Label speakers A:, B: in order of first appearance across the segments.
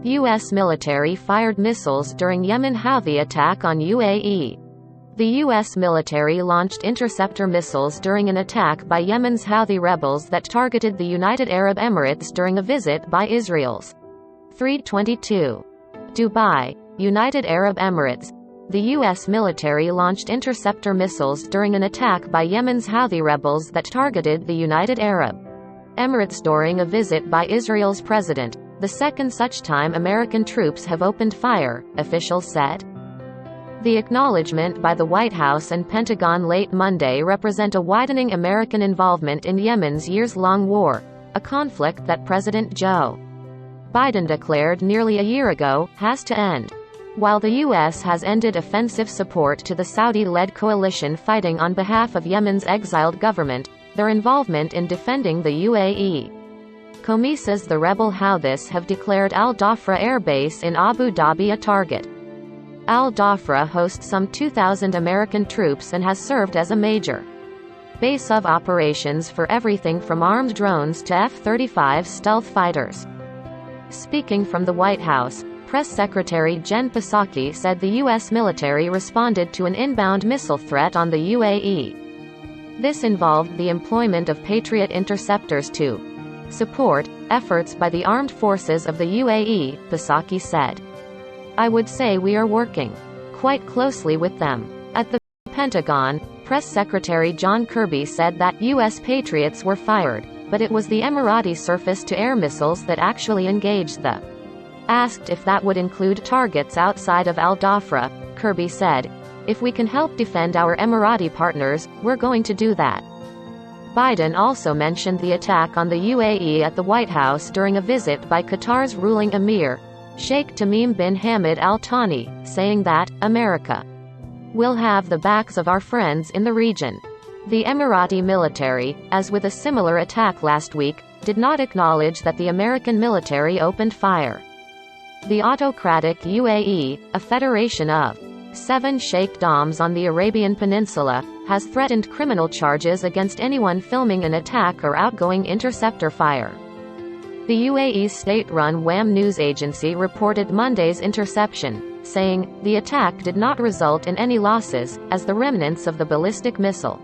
A: U.S. military fired missiles during Yemen Houthi attack on UAE. The U.S. military launched interceptor missiles during an attack by Yemen's Houthi rebels that targeted the United Arab Emirates during a visit by Israel's 322. Dubai, United Arab Emirates. The U.S. military launched interceptor missiles during an attack by Yemen's Houthi rebels that targeted the United Arab Emirates during a visit by Israel's president, the second such time American troops have opened fire, officials said. The acknowledgement by the White House and Pentagon late Monday represent a widening American involvement in Yemen's years-long war, a conflict that President Joe Biden declared nearly a year ago has to end. While the U.S. has ended offensive support to the Saudi-led coalition fighting on behalf of Yemen's exiled government, their involvement in defending the UAE Khomeis's the rebel Houthis have declared Al Dhafra Air Base in Abu Dhabi a target. Al Dhafra hosts some 2,000 American troops and has served as a major base of operations for everything from armed drones to F-35 stealth fighters. Speaking from the White House, Press Secretary Jen Psaki said the U.S. military responded to an inbound missile threat on the UAE. This involved the employment of Patriot interceptors to support efforts by the armed forces of the UAE, Psaki said. I would say we are working quite closely with them. At the Pentagon, Press Secretary John Kirby said that U.S. Patriots were fired, but it was the Emirati surface-to-air missiles that actually engaged the. Asked if that would include targets outside of Al Dhafra, Kirby said, "If we can help defend our Emirati partners, we're going to do that." Biden also mentioned the attack on the UAE at the White House during a visit by Qatar's ruling emir, Sheikh Tamim bin Hamad Al Thani, saying that, America will have the backs of our friends in the region. The Emirati military, as with a similar attack last week, did not acknowledge that the American military opened fire. The autocratic UAE, a federation of 7 sheikdoms on the Arabian Peninsula, has threatened criminal charges against anyone filming an attack or outgoing interceptor fire. The UAE's state-run WAM news agency reported Monday's interception, saying, the attack did not result in any losses, as the remnants of the ballistic missile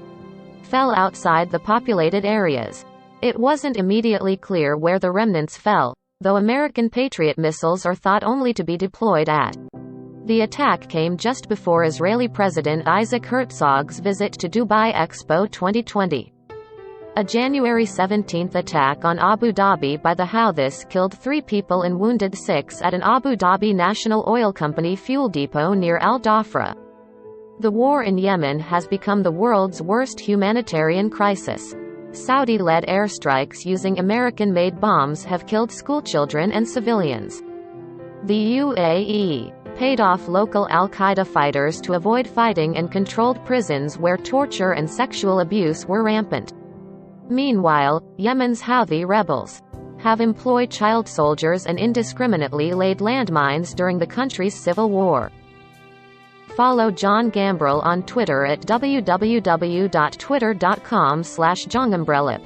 A: fell outside the populated areas. It wasn't immediately clear where the remnants fell, though American Patriot missiles are thought only to be deployed at. The attack came just before Israeli President Isaac Herzog's visit to Dubai Expo 2020. A January 17 attack on Abu Dhabi by the Houthis killed 3 people and wounded 6 at an Abu Dhabi National Oil Company fuel depot near Al Dhafra. The war in Yemen has become the world's worst humanitarian crisis. Saudi-led airstrikes using American-made bombs have killed schoolchildren and civilians. The UAE paid off local al-Qaeda fighters to avoid fighting and controlled prisons where torture and sexual abuse were rampant. Meanwhile, Yemen's Houthi rebels have employed child soldiers and indiscriminately laid landmines during the country's civil war. Follow John Gambrell on Twitter at www.twitter.com/JohnGambrellip.